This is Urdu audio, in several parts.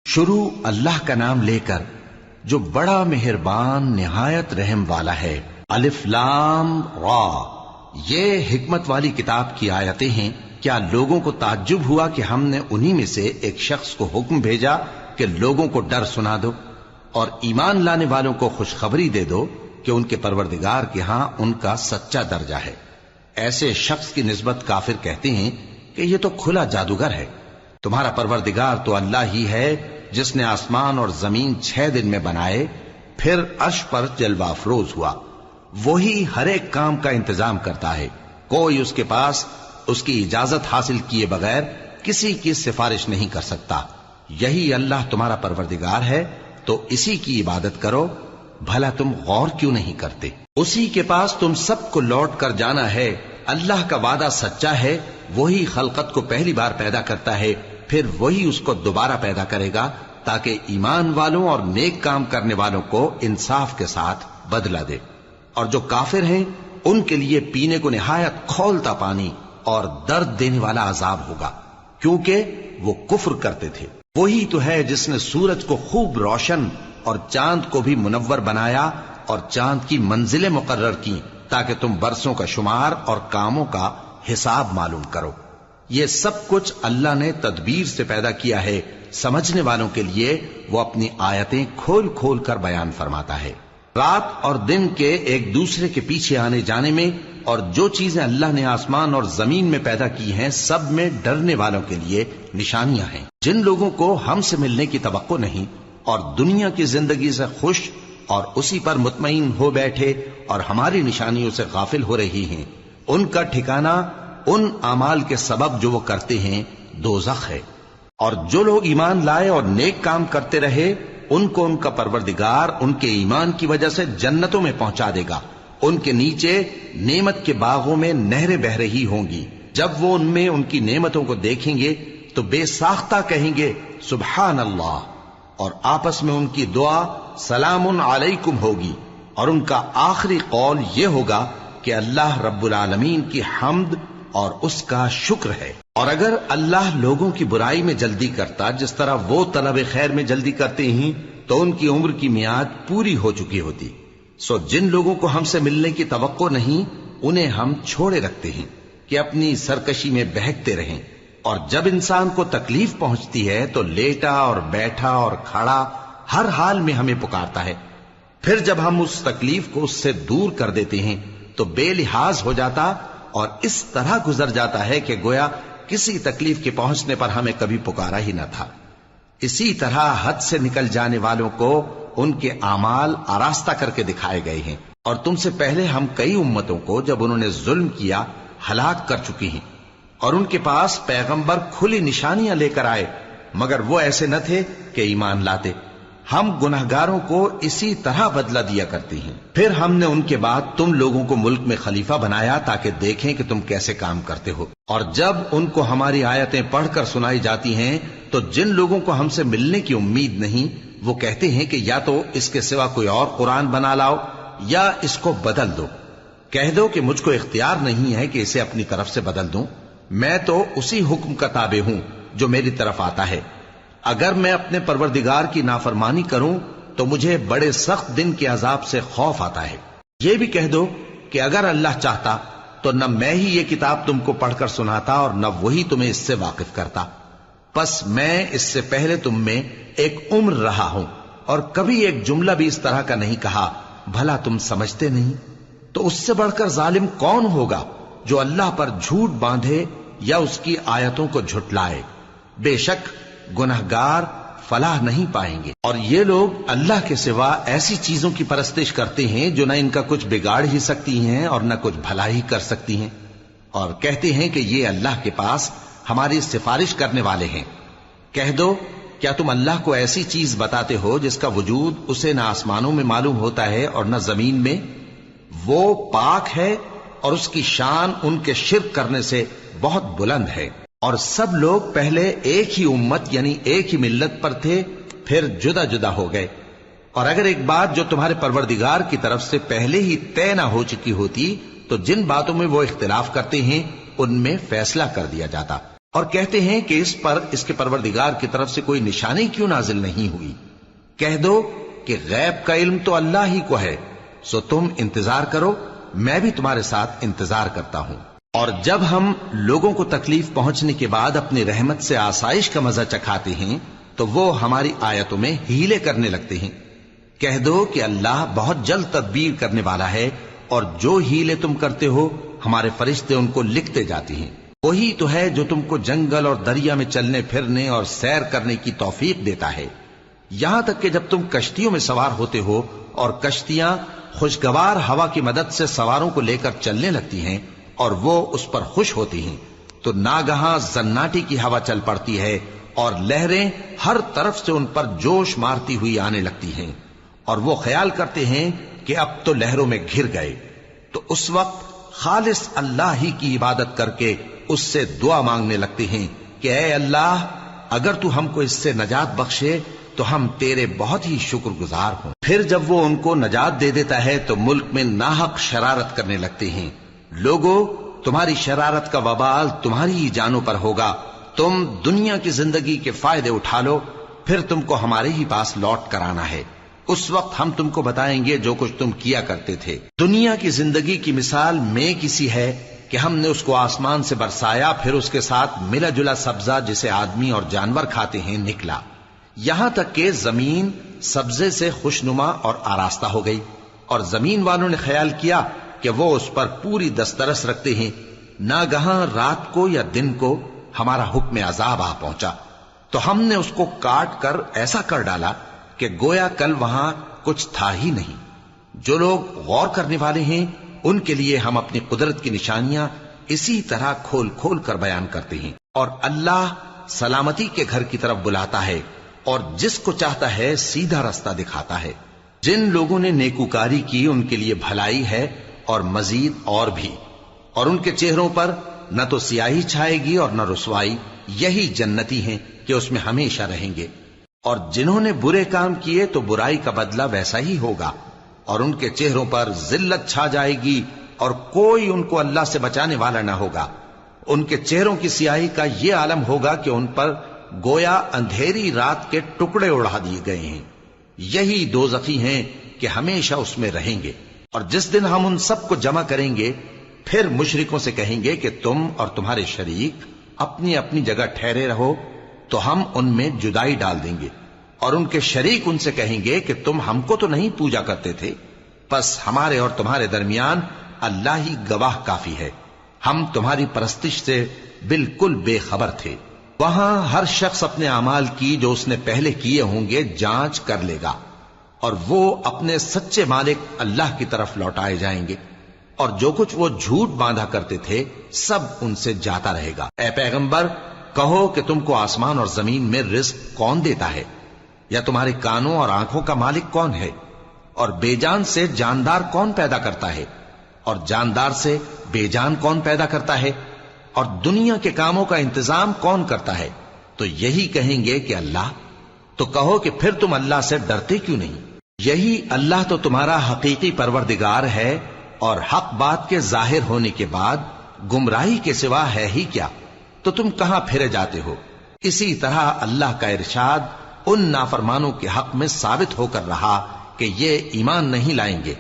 شروع اللہ کا نام لے کر جو بڑا مہربان نہایت رحم والا ہے۔ الف لام را، یہ حکمت والی کتاب کی آیتیں ہیں۔ کیا لوگوں کو تعجب ہوا کہ ہم نے انہی میں سے ایک شخص کو حکم بھیجا کہ لوگوں کو ڈر سنا دو اور ایمان لانے والوں کو خوشخبری دے دو کہ ان کے پروردگار کے ہاں ان کا سچا درجہ ہے۔ ایسے شخص کی نسبت کافر کہتے ہیں کہ یہ تو کھلا جادوگر ہے۔ تمہارا پروردگار تو اللہ ہی ہے جس نے آسمان اور زمین 6 دن میں بنائے، پھر عرش پر جلوہ افروز ہوا۔ وہی ہر ایک کام کا انتظام کرتا ہے، کوئی اس کے پاس اس کی اجازت حاصل کیے بغیر کسی کی سفارش نہیں کر سکتا۔ یہی اللہ تمہارا پروردگار ہے، تو اسی کی عبادت کرو۔ بھلا تم غور کیوں نہیں کرتے؟ اسی کے پاس تم سب کو لوٹ کر جانا ہے۔ اللہ کا وعدہ سچا ہے، وہی خلقت کو پہلی بار پیدا کرتا ہے، پھر وہی اس کو دوبارہ پیدا کرے گا تاکہ ایمان والوں اور نیک کام کرنے والوں کو انصاف کے ساتھ بدلہ دے۔ اور جو کافر ہیں ان کے لیے پینے کو نہایت کھولتا پانی اور درد دینے والا عذاب ہوگا، کیونکہ وہ کفر کرتے تھے۔ وہی تو ہے جس نے سورج کو خوب روشن اور چاند کو بھی منور بنایا اور چاند کی منزلیں مقرر کی تاکہ تم برسوں کا شمار اور کاموں کا حساب معلوم کرو۔ یہ سب کچھ اللہ نے تدبیر سے پیدا کیا ہے۔ سمجھنے والوں کے لیے وہ اپنی آیتیں کھول کھول کر بیان فرماتا ہے۔ رات اور دن کے ایک دوسرے کے پیچھے آنے جانے میں اور جو چیزیں اللہ نے آسمان اور زمین میں پیدا کی ہیں سب میں ڈرنے والوں کے لیے نشانیاں ہیں۔ جن لوگوں کو ہم سے ملنے کی توقع نہیں اور دنیا کی زندگی سے خوش اور اسی پر مطمئن ہو بیٹھے اور ہماری نشانیوں سے غافل ہو رہی ہیں، ان کا ٹھکانہ ان اعمال کے سبب جو وہ کرتے ہیں دوزخ ہے۔ اور جو لوگ ایمان لائے اور نیک کام کرتے رہے ان کو ان کا پروردگار ان کے ایمان کی وجہ سے جنتوں میں پہنچا دے گا۔ ان کے نیچے نعمت کے باغوں میں نہریں بہ رہی ہوں گی۔ جب وہ ان میں ان کی نعمتوں کو دیکھیں گے تو بے ساختہ کہیں گے سبحان اللہ، اور آپس میں ان کی دعا سلام علیکم ہوگی، اور ان کا آخری قول یہ ہوگا کہ اللہ رب العالمین کی حمد اور اس کا شکر ہے۔ اور اگر اللہ لوگوں کی برائی میں جلدی کرتا جس طرح وہ طلب خیر میں جلدی کرتے ہیں تو ان کی عمر کی میعاد پوری ہو چکی ہوتی۔ سو جن لوگوں کو ہم سے ملنے کی توقع نہیں انہیں ہم چھوڑے رکھتے ہیں کہ اپنی سرکشی میں بہکتے رہیں، اور جب انسان کو تکلیف پہنچتی ہے تو لیٹا اور بیٹھا اور کھڑا ہر حال میں ہمیں پکارتا ہے۔ پھر جب ہم اس تکلیف کو اس سے دور کر دیتے ہیں تو بے لحاظ ہو جاتا اور اس طرح گزر جاتا ہے کہ گویا کسی تکلیف کے پہنچنے پر ہمیں کبھی پکارا ہی نہ تھا۔ اسی طرح حد سے نکل جانے والوں کو ان کے اعمال آراستہ کر کے دکھائے گئے ہیں، اور تم سے پہلے ہم کئی امتوں کو جب انہوں نے ظلم کیا ہلاک کر چکی ہیں، اور ان کے پاس پیغمبر کھلی نشانیاں لے کر آئے مگر وہ ایسے نہ تھے کہ ایمان لاتے۔ ہم گنہگاروں کو اسی طرح بدلہ دیا کرتے ہیں۔ پھر ہم نے ان کے بعد تم لوگوں کو ملک میں خلیفہ بنایا تاکہ دیکھیں کہ تم کیسے کام کرتے ہو۔ اور جب ان کو ہماری آیتیں پڑھ کر سنائی جاتی ہیں تو جن لوگوں کو ہم سے ملنے کی امید نہیں وہ کہتے ہیں کہ یا تو اس کے سوا کوئی اور قرآن بنا لاؤ یا اس کو بدل دو۔ کہہ دو کہ مجھ کو اختیار نہیں ہے کہ اسے اپنی طرف سے بدل دوں، میں تو اسی حکم کا تابع ہوں جو میری طرف آتا ہے۔ اگر میں اپنے پروردگار کی نافرمانی کروں تو مجھے بڑے سخت دن کے عذاب سے خوف آتا ہے۔ یہ بھی کہہ دو کہ اگر اللہ چاہتا تو نہ میں ہی یہ کتاب تم کو پڑھ کر سناتا اور نہ وہی تمہیں اس سے واقف کرتا۔ پس میں اس سے پہلے تم میں ایک عمر رہا ہوں اور کبھی ایک جملہ بھی اس طرح کا نہیں کہا، بھلا تم سمجھتے نہیں؟ تو اس سے بڑھ کر ظالم کون ہوگا جو اللہ پر جھوٹ باندھے یا اس کی آیتوں کو جھٹلائے؟ بے شک گنہگار فلاح نہیں پائیں گے۔ اور یہ لوگ اللہ کے سوا ایسی چیزوں کی پرستش کرتے ہیں جو نہ ان کا کچھ بگاڑ ہی سکتی ہیں اور نہ کچھ بھلا ہی کر سکتی ہیں، اور کہتے ہیں کہ یہ اللہ کے پاس ہماری سفارش کرنے والے ہیں۔ کہہ دو کیا تم اللہ کو ایسی چیز بتاتے ہو جس کا وجود اسے نہ آسمانوں میں معلوم ہوتا ہے اور نہ زمین میں؟ وہ پاک ہے اور اس کی شان ان کے شرک کرنے سے بہت بلند ہے۔ اور سب لوگ پہلے ایک ہی امت یعنی ایک ہی ملت پر تھے، پھر جدا جدا ہو گئے۔ اور اگر ایک بات جو تمہارے پروردگار کی طرف سے پہلے ہی طے نہ ہو چکی ہوتی تو جن باتوں میں وہ اختلاف کرتے ہیں ان میں فیصلہ کر دیا جاتا۔ اور کہتے ہیں کہ اس پر اس کے پروردگار کی طرف سے کوئی نشانی کیوں نازل نہیں ہوئی؟ کہہ دو کہ غیب کا علم تو اللہ ہی کو ہے، سو تم انتظار کرو، میں بھی تمہارے ساتھ انتظار کرتا ہوں۔ اور جب ہم لوگوں کو تکلیف پہنچنے کے بعد اپنی رحمت سے آسائش کا مزہ چکھاتے ہیں تو وہ ہماری آیتوں میں ہیلے کرنے لگتے ہیں۔ کہہ دو کہ اللہ بہت جلد تدبیر کرنے والا ہے، اور جو ہیلے تم کرتے ہو ہمارے فرشتے ان کو لکھتے جاتے ہیں۔ وہی تو ہے جو تم کو جنگل اور دریا میں چلنے پھرنے اور سیر کرنے کی توفیق دیتا ہے، یہاں تک کہ جب تم کشتیوں میں سوار ہوتے ہو اور کشتیاں خوشگوار ہوا کی مدد سے سواروں کو لے کر چلنے لگتی ہیں اور وہ اس پر خوش ہوتی ہیں، تو ناگہاں زناٹی کی ہوا چل پڑتی ہے اور لہریں ہر طرف سے ان پر جوش مارتی ہوئی آنے لگتی ہیں، اور وہ خیال کرتے ہیں کہ اب تو لہروں میں گھر گئے۔ تو اس وقت خالص اللہ ہی کی عبادت کر کے اس سے دعا مانگنے لگتے ہیں کہ اے اللہ، اگر تو ہم کو اس سے نجات بخشے تو ہم تیرے بہت ہی شکر گزار ہوں۔ پھر جب وہ ان کو نجات دے دیتا ہے تو ملک میں ناحق شرارت کرنے لگتے ہیں۔ لوگو، تمہاری شرارت کا وبال تمہاری ہی جانوں پر ہوگا، تم دنیا کی زندگی کے فائدے اٹھا لو، پھر تم کو ہمارے ہی پاس لوٹ کر آنا ہے، اس وقت ہم تم کو بتائیں گے جو کچھ تم کیا کرتے تھے۔ دنیا کی زندگی کی مثال میں کسی ہے کہ ہم نے اس کو آسمان سے برسایا، پھر اس کے ساتھ ملا جلا سبزہ جسے آدمی اور جانور کھاتے ہیں نکلا، یہاں تک کہ زمین سبزے سے خوشنما اور آراستہ ہو گئی، اور زمین والوں نے خیال کیا کہ وہ اس پر پوری دسترس رکھتے ہیں۔ ناگہاں رات کو یا دن کو ہمارا حکم عذاب آ پہنچا تو ہم نے اس کو کاٹ کر ایسا کر ڈالا کہ گویا کل وہاں کچھ تھا ہی نہیں۔ جو لوگ غور کرنے والے ہیں ان کے لیے ہم اپنی قدرت کی نشانیاں اسی طرح کھول کھول کر بیان کرتے ہیں۔ اور اللہ سلامتی کے گھر کی طرف بلاتا ہے اور جس کو چاہتا ہے سیدھا رستہ دکھاتا ہے۔ جن لوگوں نے نیکوکاری کی ان کے لیے بھلائی ہے اور مزید اور بھی، اور ان کے چہروں پر نہ تو سیاہی چھائے گی اور نہ رسوائی، یہی جنتی ہیں کہ اس میں ہمیشہ رہیں گے۔ اور جنہوں نے برے کام کیے تو برائی کا بدلہ ویسا ہی ہوگا، اور ان کے چہروں پر ذلت چھا جائے گی اور کوئی ان کو اللہ سے بچانے والا نہ ہوگا۔ ان کے چہروں کی سیاہی کا یہ عالم ہوگا کہ ان پر گویا اندھیری رات کے ٹکڑے اڑا دیے گئے ہیں۔ یہی دوزخی ہیں کہ ہمیشہ اس میں رہیں گے۔ اور جس دن ہم ان سب کو جمع کریں گے پھر مشرکوں سے کہیں گے کہ تم اور تمہارے شریک اپنی اپنی جگہ ٹھہرے رہو، تو ہم ان میں جدائی ڈال دیں گے، اور ان کے شریک ان سے کہیں گے کہ تم ہم کو تو نہیں پوجا کرتے تھے، بس ہمارے اور تمہارے درمیان اللہ ہی گواہ کافی ہے، ہم تمہاری پرستش سے بالکل بے خبر تھے۔ وہاں ہر شخص اپنے اعمال کی جو اس نے پہلے کیے ہوں گے جانچ کر لے گا، اور وہ اپنے سچے مالک اللہ کی طرف لوٹائے جائیں گے، اور جو کچھ وہ جھوٹ باندھا کرتے تھے سب ان سے جاتا رہے گا۔ اے پیغمبر، کہو کہ تم کو آسمان اور زمین میں رزق کون دیتا ہے، یا تمہارے کانوں اور آنکھوں کا مالک کون ہے، اور بے جان سے جاندار کون پیدا کرتا ہے، اور جاندار سے بے جان کون پیدا کرتا ہے، اور دنیا کے کاموں کا انتظام کون کرتا ہے؟ تو یہی کہیں گے کہ اللہ۔ تو کہو کہ پھر تم اللہ سے ڈرتے کیوں نہیں؟ یہی اللہ تو تمہارا حقیقی پروردگار ہے، اور حق بات کے ظاہر ہونے کے بعد گمراہی کے سوا ہے ہی کیا؟ تو تم کہاں پھرے جاتے ہو؟ اسی طرح اللہ کا ارشاد ان نافرمانوں کے حق میں ثابت ہو کر رہا کہ یہ ایمان نہیں لائیں گے۔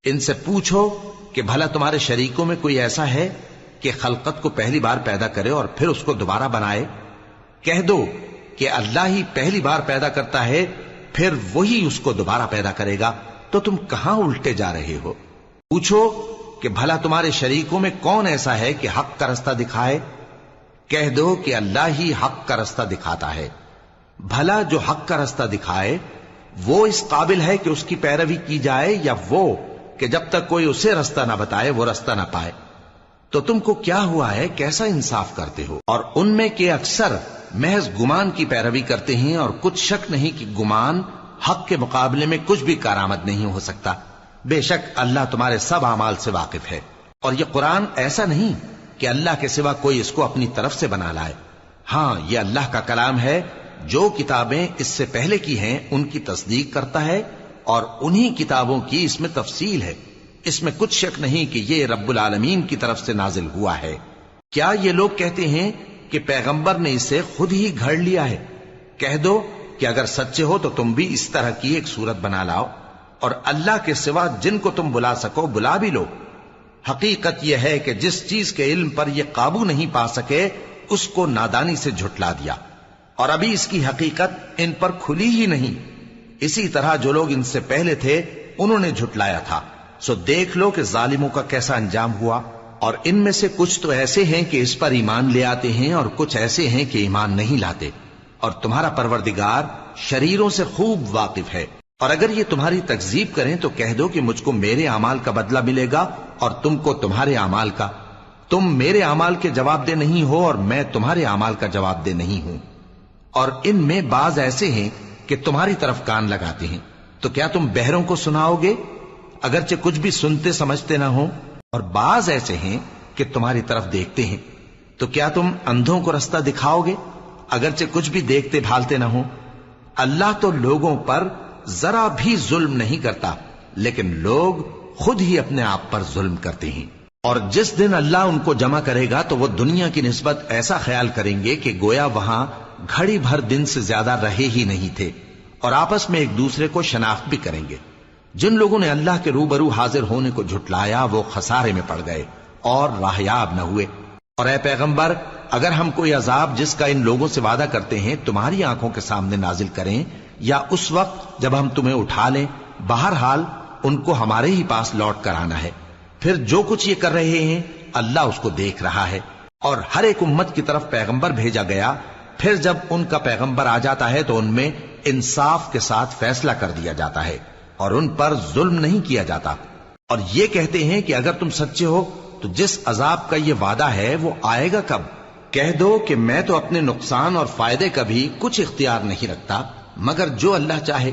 ان سے پوچھو کہ بھلا تمہارے شریکوں میں کوئی ایسا ہے کہ خلقت کو پہلی بار پیدا کرے اور پھر اس کو دوبارہ بنائے؟ کہہ دو کہ اللہ ہی پہلی بار پیدا کرتا ہے، پھر وہی اس کو دوبارہ پیدا کرے گا، تو تم کہاں الٹے جا رہے ہو؟ پوچھو کہ بھلا تمہارے شریکوں میں کون ایسا ہے کہ حق کا رستہ دکھائے؟ کہہ دو کہ اللہ ہی حق کا رستہ دکھاتا ہے۔ بھلا جو حق کا رستہ دکھائے وہ اس قابل ہے کہ اس کی پیروی کی جائے، یا وہ کہ جب تک کوئی اسے رستہ نہ بتائے وہ رستہ نہ پائے؟ تو تم کو کیا ہوا ہے، کیسا انصاف کرتے ہو؟ اور ان میں کے اکثر محض گمان کی پیروی کرتے ہیں، اور کچھ شک نہیں کہ گمان حق کے مقابلے میں کچھ بھی کارآمد نہیں ہو سکتا۔ بے شک اللہ تمہارے سب اعمال سے واقف ہے۔ اور یہ قرآن ایسا نہیں کہ اللہ کے سوا کوئی اس کو اپنی طرف سے بنا لائے۔ ہاں، یہ اللہ کا کلام ہے، جو کتابیں اس سے پہلے کی ہیں ان کی تصدیق کرتا ہے، اور انہی کتابوں کی اس میں تفصیل ہے۔ اس میں کچھ شک نہیں کہ یہ رب العالمین کی طرف سے نازل ہوا ہے۔ کیا یہ لوگ کہتے ہیں کہ پیغمبر نے اسے خود ہی گھڑ لیا ہے۔ کہہ دو کہ اگر سچے ہو تو تم بھی اس طرح کی ایک صورت بنا لاؤ اور اللہ کے سوا جن کو تم بلا سکو بلا بھی لو۔ حقیقت یہ ہے کہ جس چیز کے علم پر یہ قابو نہیں پا سکے اس کو نادانی سے جھٹلا دیا، اور ابھی اس کی حقیقت ان پر کھلی ہی نہیں۔ اسی طرح جو لوگ ان سے پہلے تھے انہوں نے جھٹلایا تھا، سو دیکھ لو کہ ظالموں کا کیسا انجام ہوا۔ اور ان میں سے کچھ تو ایسے ہیں کہ اس پر ایمان لے آتے ہیں اور کچھ ایسے ہیں کہ ایمان نہیں لاتے، اور تمہارا پروردگار شریروں سے خوب واقف ہے۔ اور اگر یہ تمہاری تکذیب کریں تو کہہ دو کہ مجھ کو میرے اعمال کا بدلہ ملے گا اور تم کو تمہارے اعمال کا۔ تم میرے اعمال کے جواب دہ نہیں ہو اور میں تمہارے اعمال کا جواب دہ نہیں ہوں۔ اور ان میں بعض ایسے ہیں کہ تمہاری طرف کان لگاتے ہیں، تو کیا تم بہروں کو سناؤ گے اگرچہ کچھ بھی سنتے سمجھتے نہ ہو؟ اور بعض ایسے ہیں کہ تمہاری طرف دیکھتے ہیں، تو کیا تم اندھوں کو رستہ دکھاؤ گے اگرچہ کچھ بھی دیکھتے بھالتے نہ ہو؟ اللہ تو لوگوں پر ذرا بھی ظلم نہیں کرتا، لیکن لوگ خود ہی اپنے آپ پر ظلم کرتے ہیں۔ اور جس دن اللہ ان کو جمع کرے گا تو وہ دنیا کی نسبت ایسا خیال کریں گے کہ گویا وہاں گھڑی بھر دن سے زیادہ رہے ہی نہیں تھے، اور آپس میں ایک دوسرے کو شناخت بھی کریں گے۔ جن لوگوں نے اللہ کے روبرو حاضر ہونے کو جھٹلایا وہ خسارے میں پڑ گئے اور راہیاب نہ ہوئے۔ اور اے پیغمبر، اگر ہم کوئی عذاب جس کا ان لوگوں سے وعدہ کرتے ہیں تمہاری آنکھوں کے سامنے نازل کریں یا اس وقت جب ہم تمہیں اٹھا لیں، بہرحال ان کو ہمارے ہی پاس لوٹ کر آنا ہے۔ پھر جو کچھ یہ کر رہے ہیں اللہ اس کو دیکھ رہا ہے۔ اور ہر ایک امت کی طرف پیغمبر بھیجا گیا، پھر جب ان کا پیغمبر آ جاتا ہے تو ان میں انصاف کے ساتھ فیصلہ کر دیا جاتا ہے اور ان پر ظلم نہیں کیا جاتا۔ اور یہ کہتے ہیں کہ اگر تم سچے ہو تو جس عذاب کا یہ وعدہ ہے وہ آئے گا کب؟ کہہ دو کہ میں تو اپنے نقصان اور فائدے کا بھی کچھ اختیار نہیں رکھتا مگر جو اللہ چاہے۔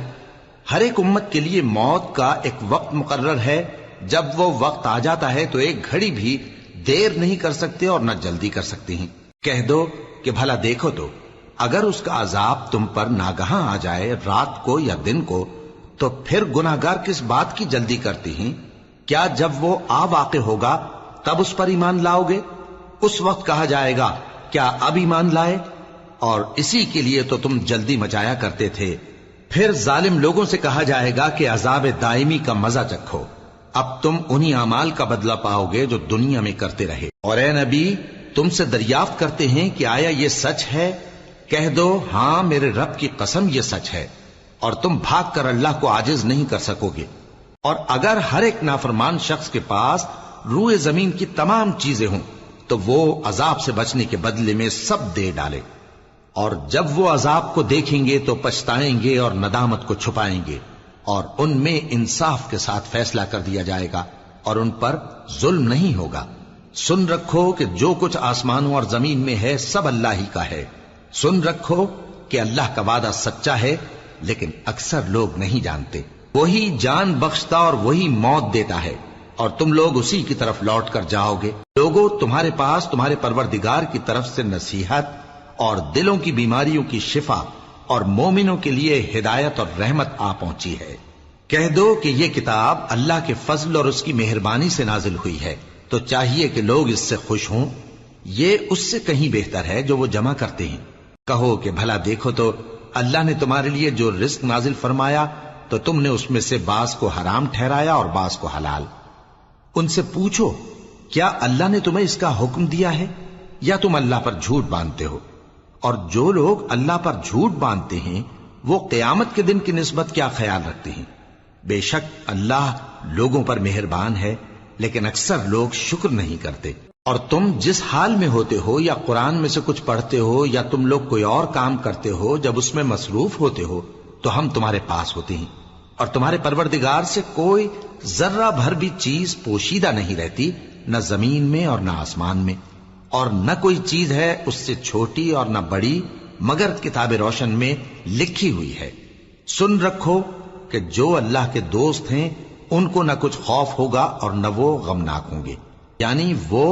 ہر ایک امت کے لیے موت کا ایک وقت مقرر ہے، جب وہ وقت آ جاتا ہے تو ایک گھڑی بھی دیر نہیں کر سکتے اور نہ جلدی کر سکتے ہیں۔ کہہ دو کہ بھلا دیکھو تو اگر اس کا عذاب تم پر ناگہاں آ جائے رات کو یا دن کو تو پھر گناہگار کس بات کی جلدی کرتے ہیں؟ کیا جب وہ آ واقع ہوگا تب اس پر ایمان لاؤ گے؟ اس وقت کہا جائے گا کیا اب ایمان لائے؟ اور اسی کے لیے تو تم جلدی مچایا کرتے تھے۔ پھر ظالم لوگوں سے کہا جائے گا کہ عذاب دائمی کا مزہ چکھو، اب تم انہی اعمال کا بدلہ پاؤ گے جو دنیا میں کرتے رہے۔ اور اے نبی، تم سے دریافت کرتے ہیں کہ آیا یہ سچ ہے؟ کہہ دو ہاں میرے رب کی قسم یہ سچ ہے، اور تم بھاگ کر اللہ کو عاجز نہیں کر سکو گے۔ اور اگر ہر ایک نافرمان شخص کے پاس روئے زمین کی تمام چیزیں ہوں تو وہ عذاب سے بچنے کے بدلے میں سب دے ڈالے، اور جب وہ عذاب کو دیکھیں گے تو پچھتائیں گے اور ندامت کو چھپائیں گے، اور ان میں انصاف کے ساتھ فیصلہ کر دیا جائے گا اور ان پر ظلم نہیں ہوگا۔ سن رکھو کہ جو کچھ آسمانوں اور زمین میں ہے سب اللہ ہی کا ہے۔ سن رکھو کہ اللہ کا وعدہ سچا ہے، لیکن اکثر لوگ نہیں جانتے۔ وہی جان بخشتا اور وہی موت دیتا ہے، اور تم لوگ اسی کی طرف لوٹ کر جاؤ گے۔ لوگوں، تمہارے پاس تمہارے پروردگار کی طرف سے نصیحت اور دلوں کی بیماریوں کی شفا اور مومنوں کے لیے ہدایت اور رحمت آ پہنچی ہے۔ کہہ دو کہ یہ کتاب اللہ کے فضل اور اس کی مہربانی سے نازل ہوئی ہے، تو چاہیے کہ لوگ اس سے خوش ہوں۔ یہ اس سے کہیں بہتر ہے جو وہ جمع کرتے ہیں۔ کہو کہ بھلا دیکھو تو اللہ نے تمہارے لیے جو رزق نازل فرمایا تو تم نے اس میں سے بعض کو حرام ٹھہرایا اور بعض کو حلال۔ ان سے پوچھو کیا اللہ نے تمہیں اس کا حکم دیا ہے یا تم اللہ پر جھوٹ باندھتے ہو؟ اور جو لوگ اللہ پر جھوٹ باندھتے ہیں وہ قیامت کے دن کی نسبت کیا خیال رکھتے ہیں؟ بے شک اللہ لوگوں پر مہربان ہے، لیکن اکثر لوگ شکر نہیں کرتے۔ اور تم جس حال میں ہوتے ہو یا قرآن میں سے کچھ پڑھتے ہو یا تم لوگ کوئی اور کام کرتے ہو، جب اس میں مصروف ہوتے ہو تو ہم تمہارے پاس ہوتے ہیں، اور تمہارے پروردگار سے کوئی ذرہ بھر بھی چیز پوشیدہ نہیں رہتی، نہ زمین میں اور نہ آسمان میں، اور نہ کوئی چیز ہے اس سے چھوٹی اور نہ بڑی مگر کتاب روشن میں لکھی ہوئی ہے۔ سن رکھو کہ جو اللہ کے دوست ہیں ان کو نہ کچھ خوف ہوگا اور نہ وہ غمناک ہوں گے، یعنی وہ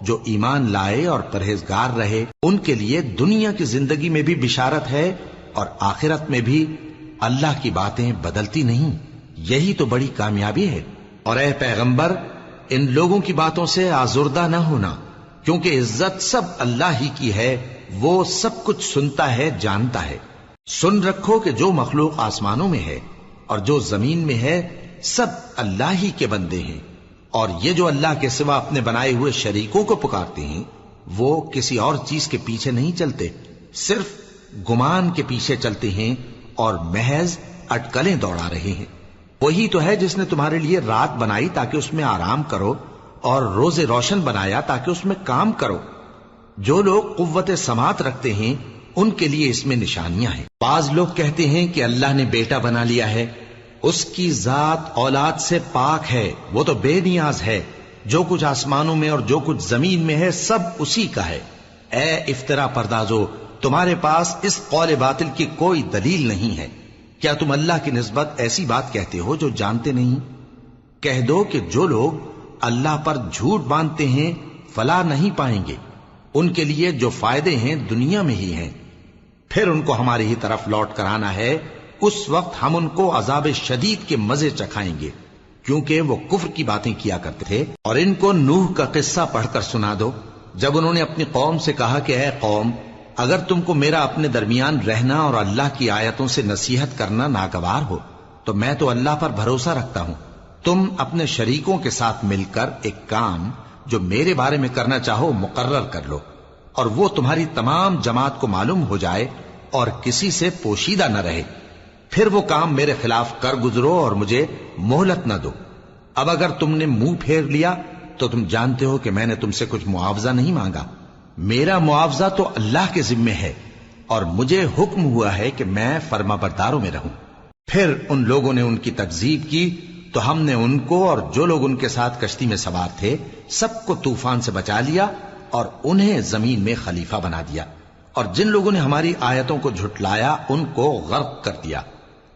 جو ایمان لائے اور پرہیزگار رہے ان کے لیے دنیا کی زندگی میں بھی بشارت ہے اور آخرت میں بھی۔ اللہ کی باتیں بدلتی نہیں، یہی تو بڑی کامیابی ہے۔ اور اے پیغمبر، ان لوگوں کی باتوں سے آزردہ نہ ہونا، کیونکہ عزت سب اللہ ہی کی ہے، وہ سب کچھ سنتا ہے، جانتا ہے۔ سن رکھو کہ جو مخلوق آسمانوں میں ہے اور جو زمین میں ہے سب اللہ ہی کے بندے ہیں، اور یہ جو اللہ کے سوا اپنے بنائے ہوئے شریکوں کو پکارتے ہیں وہ کسی اور چیز کے پیچھے نہیں چلتے، صرف گمان کے پیچھے چلتے ہیں اور محض اٹکلیں دوڑا رہے ہیں۔ وہی تو ہے جس نے تمہارے لیے رات بنائی تاکہ اس میں آرام کرو، اور روز روشن بنایا تاکہ اس میں کام کرو۔ جو لوگ قوت سماعت رکھتے ہیں ان کے لیے اس میں نشانیاں ہیں۔ بعض لوگ کہتے ہیں کہ اللہ نے بیٹا بنا لیا ہے، اس کی ذات اولاد سے پاک ہے، وہ تو بے نیاز ہے، جو کچھ آسمانوں میں اور جو کچھ زمین میں ہے سب اسی کا ہے۔ اے افطرا پردازو، تمہارے پاس اس قول باطل کی کوئی دلیل نہیں ہے۔ کیا تم اللہ کی نسبت ایسی بات کہتے ہو جو جانتے نہیں؟ کہہ دو کہ جو لوگ اللہ پر جھوٹ باندھتے ہیں فلاح نہیں پائیں گے، ان کے لیے جو فائدے ہیں دنیا میں ہی ہیں، پھر ان کو ہماری ہی طرف لوٹ کر آنا ہے، اس وقت ہم ان کو عذاب شدید کے مزے چکھائیں گے، کیونکہ وہ کفر کی باتیں کیا کرتے تھے۔ اور ان کو نوح کا قصہ پڑھ کر سنا دو، جب انہوں نے اپنی قوم سے کہا کہ اے قوم، اگر تم کو میرا اپنے درمیان رہنا اور اللہ کی آیتوں سے نصیحت کرنا ناگوار ہو تو میں تو اللہ پر بھروسہ رکھتا ہوں، تم اپنے شریکوں کے ساتھ مل کر ایک کام جو میرے بارے میں کرنا چاہو مقرر کر لو، اور وہ تمہاری تمام جماعت کو معلوم ہو جائے اور کسی سے پوشیدہ نہ رہے، پھر وہ کام میرے خلاف کر گزرو اور مجھے مہلت نہ دو۔ اب اگر تم نے منہ پھیر لیا تو تم جانتے ہو کہ میں نے تم سے کچھ معاوضہ نہیں مانگا، میرا معاوضہ تو اللہ کے ذمے ہے، اور مجھے حکم ہوا ہے کہ میں فرما برداروں میں رہوں۔ پھر ان لوگوں نے ان کی تکذیب کی تو ہم نے ان کو اور جو لوگ ان کے ساتھ کشتی میں سوار تھے سب کو طوفان سے بچا لیا اور انہیں زمین میں خلیفہ بنا دیا، اور جن لوگوں نے ہماری آیتوں کو جھٹلایا ان کو غرق کر دیا۔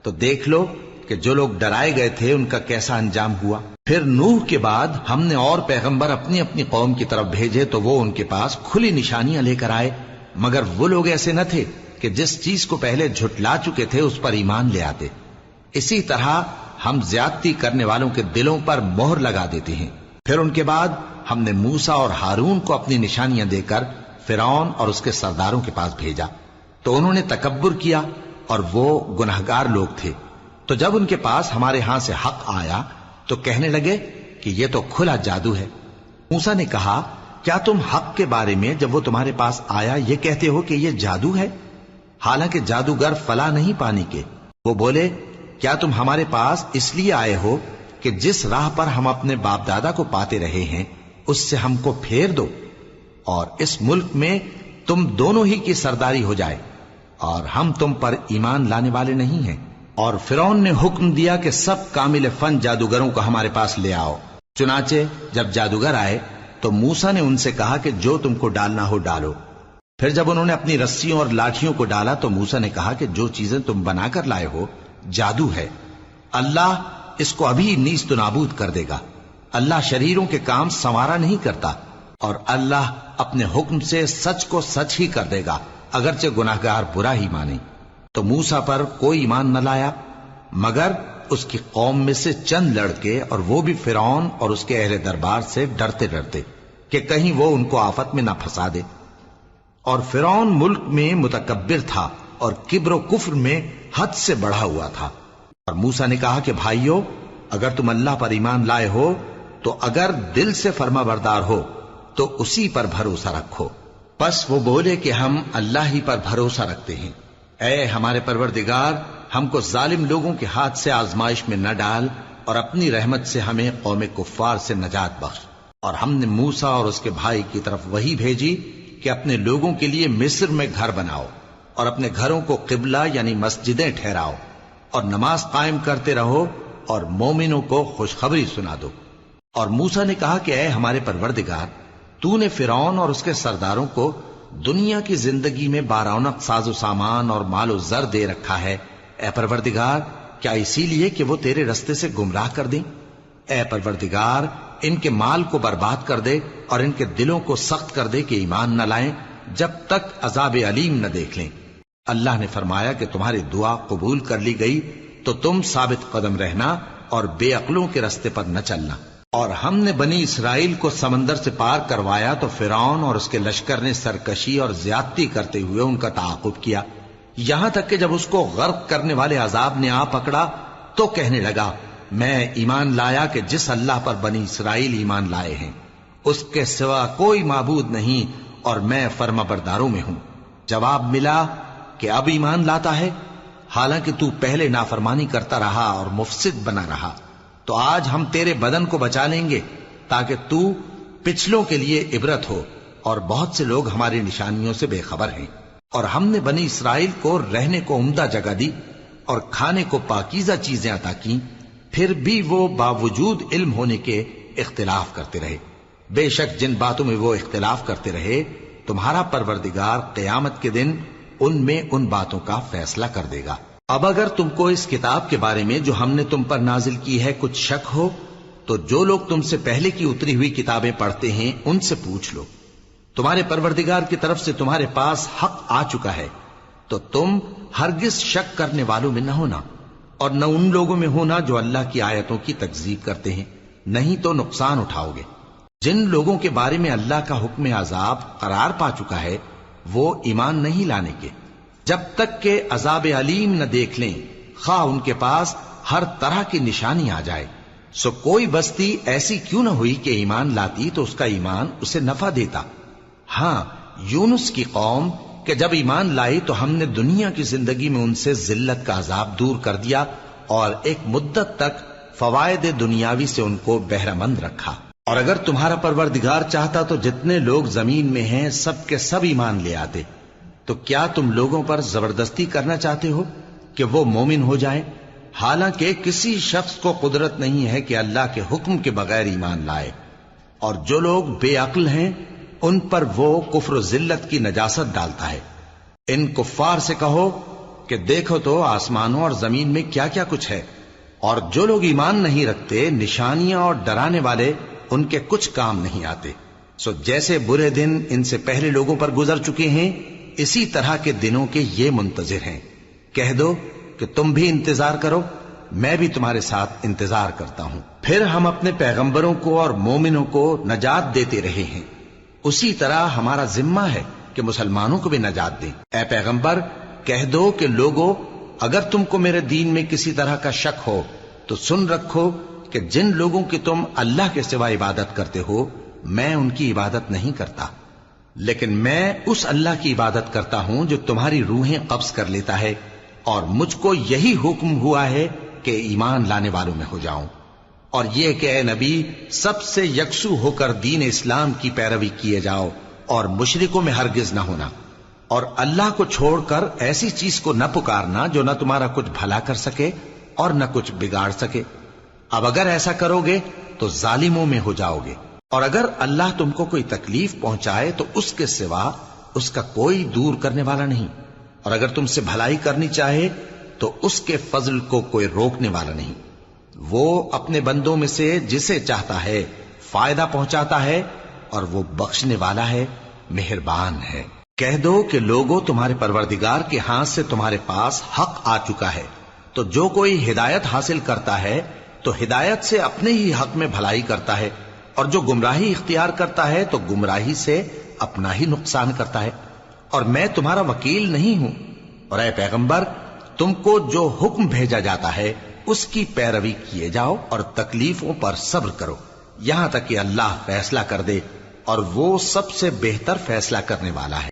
تو دیکھ لو کہ جو لوگ ڈرائے گئے تھے ان کا کیسا انجام ہوا۔ پھر نوح کے بعد ہم نے اور پیغمبر اپنی اپنی قوم کی طرف بھیجے تو وہ ان کے پاس کھلی نشانیاں لے کر آئے، مگر وہ لوگ ایسے نہ تھے کہ جس چیز کو پہلے جھٹلا چکے تھے اس پر ایمان لے آتے۔ اسی طرح ہم زیادتی کرنے والوں کے دلوں پر مہر لگا دیتے ہیں۔ پھر ان کے بعد ہم نے موسیٰ اور ہارون کو اپنی نشانیاں دے کر فرعون اور اس کے سرداروں کے پاس بھیجا، تو انہوں نے تکبر کیا اور وہ گناہگار لوگ تھے۔ تو جب ان کے پاس ہمارے ہاں سے حق آیا تو کہنے لگے کہ یہ تو کھلا جادو ہے۔ موسیٰ نے کہا کیا تم حق کے بارے میں جب وہ تمہارے پاس آیا یہ کہتے ہو کہ یہ جادو ہے، حالانکہ جادوگر فلاح نہیں پانے کے؟ وہ بولے کیا تم ہمارے پاس اس لیے آئے ہو کہ جس راہ پر ہم اپنے باپ دادا کو پاتے رہے ہیں اس سے ہم کو پھیر دو، اور اس ملک میں تم دونوں ہی کی سرداری ہو جائے، اور ہم تم پر ایمان لانے والے نہیں ہیں؟ اور فرعون نے حکم دیا کہ سب کامل فن جادوگروں کو ہمارے پاس لے آؤ۔ چنانچہ جب جادوگر آئے تو موسیٰ نے ان سے کہا کہ جو تم کو ڈالنا ہو ڈالو۔ پھر جب انہوں نے اپنی رسیوں اور لاٹھیوں کو ڈالا تو موسیٰ نے کہا کہ جو چیزیں تم بنا کر لائے ہو جادو ہے، اللہ اس کو ابھی نیست و نابود کر دے گا۔ اللہ شریروں کے کام سنوارا نہیں کرتا، اور اللہ اپنے حکم سے سچ کو سچ ہی کر دے گا اگرچہ گناہگار برا ہی مانے۔ تو موسیٰ پر کوئی ایمان نہ لایا مگر اس کی قوم میں سے چند لڑکے، اور وہ بھی فرعون اور اس کے اہل دربار سے ڈرتے ڈرتے کہ کہیں وہ ان کو آفت میں نہ پھنسا دے۔ اور فرعون ملک میں متکبر تھا اور کبر و کفر میں حد سے بڑھا ہوا تھا۔ اور موسیٰ نے کہا کہ بھائیو، اگر تم اللہ پر ایمان لائے ہو تو اگر دل سے فرما بردار ہو تو اسی پر بھروسہ رکھو۔ پس وہ بولے کہ ہم اللہ ہی پر بھروسہ رکھتے ہیں۔ اے ہمارے پروردگار، ہم کو ظالم لوگوں کے ہاتھ سے آزمائش میں نہ ڈال، اور اپنی رحمت سے ہمیں قوم کفار سے نجات بخش۔ اور ہم نے موسیٰ اور اس کے بھائی کی طرف وحی بھیجی کہ اپنے لوگوں کے لیے مصر میں گھر بناؤ، اور اپنے گھروں کو قبلہ یعنی مسجدیں ٹھہراؤ، اور نماز قائم کرتے رہو، اور مومنوں کو خوشخبری سنا دو۔ اور موسیٰ نے کہا کہ اے ہمارے پروردگار، تو نے فرعون اور اس کے سرداروں کو دنیا کی زندگی میں بارونق ساز و سامان اور مال و زر دے رکھا ہے، اے پروردگار کیا اسی لیے کہ وہ تیرے رستے سے گمراہ کر دیں؟ اے پروردگار ان کے مال کو برباد کر دے اور ان کے دلوں کو سخت کر دے کہ ایمان نہ لائیں جب تک عذاب علیم نہ دیکھ لیں۔ اللہ نے فرمایا کہ تمہاری دعا قبول کر لی گئی تو تم ثابت قدم رہنا اور بے عقلوں کے رستے پر نہ چلنا۔ اور ہم نے بنی اسرائیل کو سمندر سے پار کروایا تو فرعون اور اس کے لشکر نے سرکشی اور زیادتی کرتے ہوئے ان کا تعاقب کیا، یہاں تک کہ جب اس کو غرق کرنے والے عذاب نے آ پکڑا تو کہنے لگا میں ایمان لایا کہ جس اللہ پر بنی اسرائیل ایمان لائے ہیں اس کے سوا کوئی معبود نہیں اور میں فرما برداروں میں ہوں۔ جواب ملا کہ اب ایمان لاتا ہے، حالانکہ تو پہلے نافرمانی کرتا رہا اور مفسد بنا رہا، تو آج ہم تیرے بدن کو بچا لیں گے تاکہ تو پچھلوں کے لیے عبرت ہو، اور بہت سے لوگ ہماری نشانیوں سے بے خبر ہیں۔ اور ہم نے بنی اسرائیل کو رہنے کو عمدہ جگہ دی اور کھانے کو پاکیزہ چیزیں عطا کی، پھر بھی وہ باوجود علم ہونے کے اختلاف کرتے رہے۔ بے شک جن باتوں میں وہ اختلاف کرتے رہے تمہارا پروردگار قیامت کے دن ان میں ان باتوں کا فیصلہ کر دے گا۔ اب اگر تم کو اس کتاب کے بارے میں جو ہم نے تم پر نازل کی ہے کچھ شک ہو تو جو لوگ تم سے پہلے کی اتری ہوئی کتابیں پڑھتے ہیں ان سے پوچھ لو، تمہارے پروردگار کی طرف سے تمہارے پاس حق آ چکا ہے تو تم ہرگز شک کرنے والوں میں نہ ہونا، اور نہ ان لوگوں میں ہونا جو اللہ کی آیتوں کی تکذیب کرتے ہیں، نہیں تو نقصان اٹھاؤ گے۔ جن لوگوں کے بارے میں اللہ کا حکم عذاب قرار پا چکا ہے وہ ایمان نہیں لانے کے جب تک کہ عذاب علیم نہ دیکھ لیں، خواہ ان کے پاس ہر طرح کی نشانی آ جائے۔ سو کوئی بستی ایسی کیوں نہ ہوئی کہ ایمان لاتی تو اس کا ایمان اسے نفع دیتا۔ ہاں، یونس کی قوم کہ جب ایمان لائی تو ہم نے دنیا کی زندگی میں ان سے ذلت کا عذاب دور کر دیا اور ایک مدت تک فوائد دنیاوی سے ان کو بہرہ مند رکھا۔ اور اگر تمہارا پروردگار چاہتا تو جتنے لوگ زمین میں ہیں سب کے سب ایمان لے آتے، تو کیا تم لوگوں پر زبردستی کرنا چاہتے ہو کہ وہ مومن ہو جائیں؟ حالانکہ کسی شخص کو قدرت نہیں ہے کہ اللہ کے حکم کے بغیر ایمان لائے، اور جو لوگ بے عقل ہیں ان پر وہ کفر و ذلت کی نجاست ڈالتا ہے۔ ان کفار سے کہو کہ دیکھو تو آسمانوں اور زمین میں کیا کیا کچھ ہے، اور جو لوگ ایمان نہیں رکھتے نشانیاں اور ڈرانے والے ان کے کچھ کام نہیں آتے۔ سو جیسے برے دن ان سے پہلے لوگوں پر گزر چکے ہیں اسی طرح کے دنوں کے یہ منتظر ہیں۔ کہہ دو کہ تم بھی انتظار کرو، میں بھی تمہارے ساتھ انتظار کرتا ہوں۔ پھر ہم اپنے پیغمبروں کو اور مومنوں کو نجات دیتے رہے ہیں، اسی طرح ہمارا ذمہ ہے کہ مسلمانوں کو بھی نجات دیں۔ اے پیغمبر کہہ دو کہ لوگو اگر تم کو میرے دین میں کسی طرح کا شک ہو تو سن رکھو کہ جن لوگوں کی تم اللہ کے سوا عبادت کرتے ہو میں ان کی عبادت نہیں کرتا، لیکن میں اس اللہ کی عبادت کرتا ہوں جو تمہاری روحیں قبض کر لیتا ہے، اور مجھ کو یہی حکم ہوا ہے کہ ایمان لانے والوں میں ہو جاؤں، اور یہ کہ اے نبی سب سے یکسو ہو کر دین اسلام کی پیروی کیے جاؤ اور مشرکوں میں ہرگز نہ ہونا، اور اللہ کو چھوڑ کر ایسی چیز کو نہ پکارنا جو نہ تمہارا کچھ بھلا کر سکے اور نہ کچھ بگاڑ سکے۔ اب اگر ایسا کرو گے تو ظالموں میں ہو جاؤ گے، اور اگر اللہ تم کو کوئی تکلیف پہنچائے تو اس کے سوا اس کا کوئی دور کرنے والا نہیں، اور اگر تم سے بھلائی کرنی چاہے تو اس کے فضل کو کوئی روکنے والا نہیں۔ وہ اپنے بندوں میں سے جسے چاہتا ہے فائدہ پہنچاتا ہے، اور وہ بخشنے والا ہے، مہربان ہے۔ کہہ دو کہ لوگوں تمہارے پروردگار کے ہاتھ سے تمہارے پاس حق آ چکا ہے، تو جو کوئی ہدایت حاصل کرتا ہے تو ہدایت سے اپنے ہی حق میں بھلائی کرتا ہے، اور جو گمراہی اختیار کرتا ہے تو گمراہی سے اپنا ہی نقصان کرتا ہے، اور میں تمہارا وکیل نہیں ہوں۔ اور اے پیغمبر تم کو جو حکم بھیجا جاتا ہے اس کی پیروی کیے جاؤ اور تکلیفوں پر صبر کرو یہاں تک کہ اللہ فیصلہ کر دے، اور وہ سب سے بہتر فیصلہ کرنے والا ہے۔